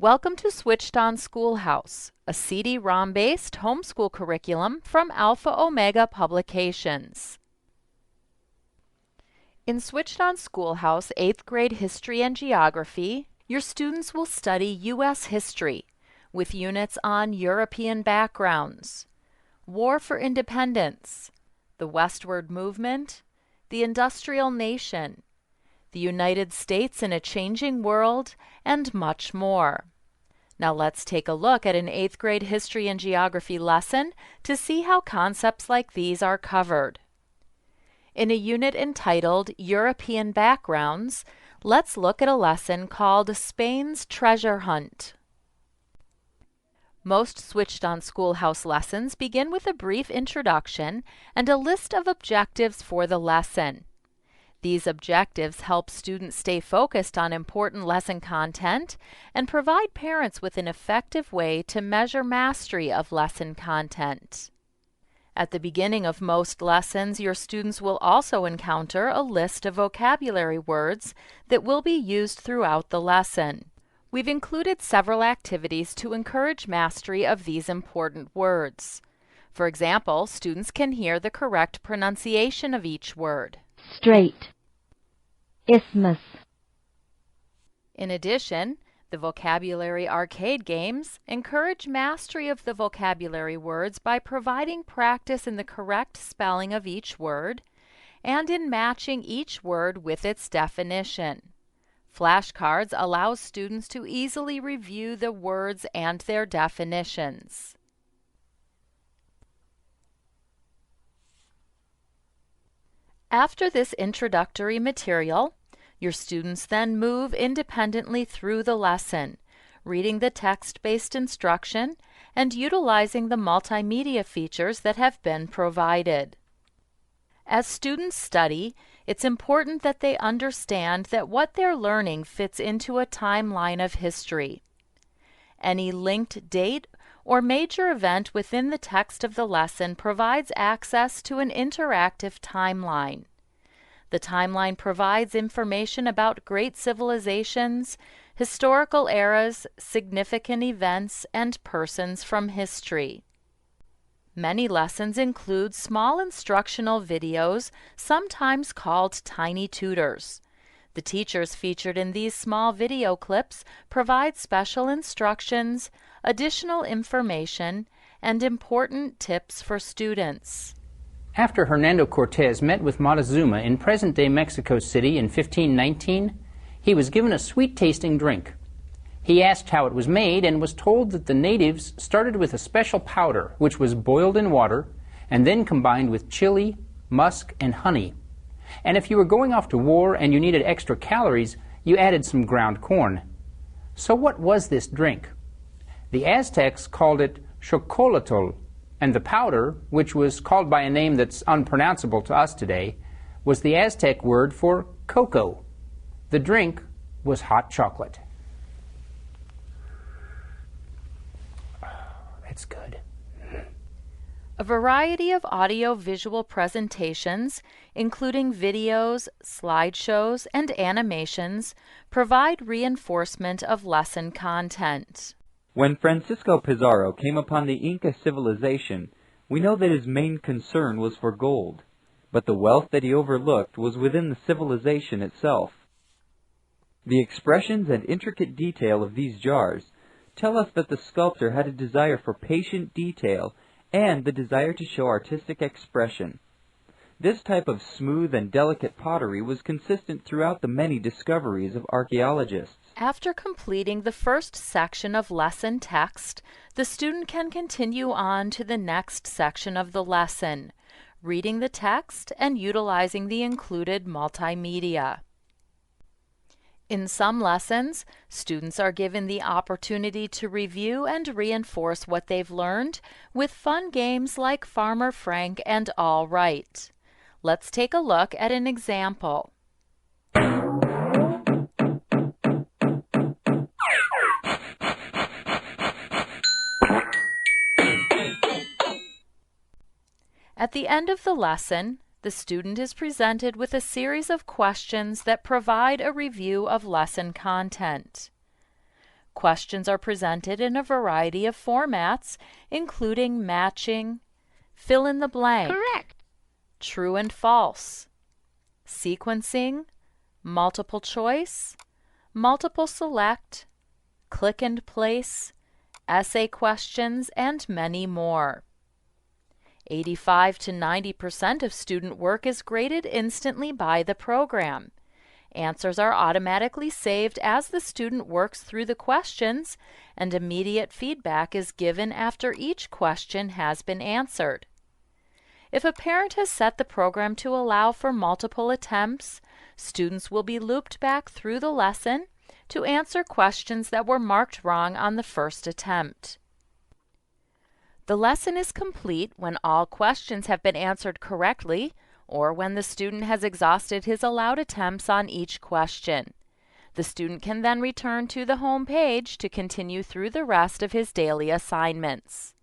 Welcome to Switched On Schoolhouse, a CD-ROM-based homeschool curriculum from Alpha Omega Publications. In Switched On Schoolhouse 8th grade History and Geography, your students will study U.S. history with units on European backgrounds, War for Independence, the Westward Movement, the Industrial Nation, the United States in a Changing World, and much more. Now let's take a look at an 8th grade History and Geography lesson to see how concepts like these are covered. In a unit entitled European Backgrounds, let's look at a lesson called Spain's Treasure Hunt. Most Switched On Schoolhouse lessons begin with a brief introduction and a list of objectives for the lesson. These objectives help students stay focused on important lesson content and provide parents with an effective way to measure mastery of lesson content. At the beginning of most lessons, your students will also encounter a list of vocabulary words that will be used throughout the lesson. We've included several activities to encourage mastery of these important words. For example, students can hear the correct pronunciation of each word. Strait, isthmus. In addition, the vocabulary arcade games encourage mastery of the vocabulary words by providing practice in the correct spelling of each word and in matching each word with its definition. Flashcards allow students to easily review the words and their definitions. After this introductory material, your students then move independently through the lesson, reading the text-based instruction and utilizing the multimedia features that have been provided. As students study, it's important that they understand that what they're learning fits into a timeline of history. Any linked date or major event within the text of the lesson provides access to an interactive timeline. The timeline provides information about great civilizations, historical eras, significant events, and persons from history. Many lessons include small instructional videos, sometimes called tiny tutors. The teachers featured in these small video clips provide special instructions, additional information, and important tips for students. After Hernando Cortés met with Montezuma in present-day Mexico City in 1519, he was given a sweet-tasting drink. He asked how it was made and was told that the natives started with a special powder which was boiled in water and then combined with chili, musk, and honey. And if you were going off to war and you needed extra calories, you added some ground corn. So what was this drink? The Aztecs called it chocolatol, and the powder, which was called by a name that's unpronounceable to us today, was the Aztec word for cocoa. The drink was hot chocolate. It's good. A variety of audio-visual presentations, including videos, slideshows, and animations, provide reinforcement of lesson content. When Francisco Pizarro came upon the Inca civilization, we know that his main concern was for gold, but the wealth that he overlooked was within the civilization itself. The expressions and intricate detail of these jars tell us that the sculptor had a desire for patient detail and the desire to show artistic expression. This type of smooth and delicate pottery was consistent throughout the many discoveries of archaeologists. After completing the first section of lesson text, the student can continue on to the next section of the lesson, reading the text and utilizing the included multimedia. In some lessons, students are given the opportunity to review and reinforce what they've learned with fun games like Farmer Frank and All Right. Let's take a look at an example. At the end of the lesson, the student is presented with a series of questions that provide a review of lesson content. Questions are presented in a variety of formats, including matching, fill in the blank, Correct. true and false, sequencing, multiple choice, multiple select, click and place, essay questions, and many more. 85 to 90% of student work is graded instantly by the program. Answers are automatically saved as the student works through the questions, and immediate feedback is given after each question has been answered. If a parent has set the program to allow for multiple attempts, students will be looped back through the lesson to answer questions that were marked wrong on the first attempt. The lesson is complete when all questions have been answered correctly or when the student has exhausted his allowed attempts on each question. The student can then return to the home page to continue through the rest of his daily assignments.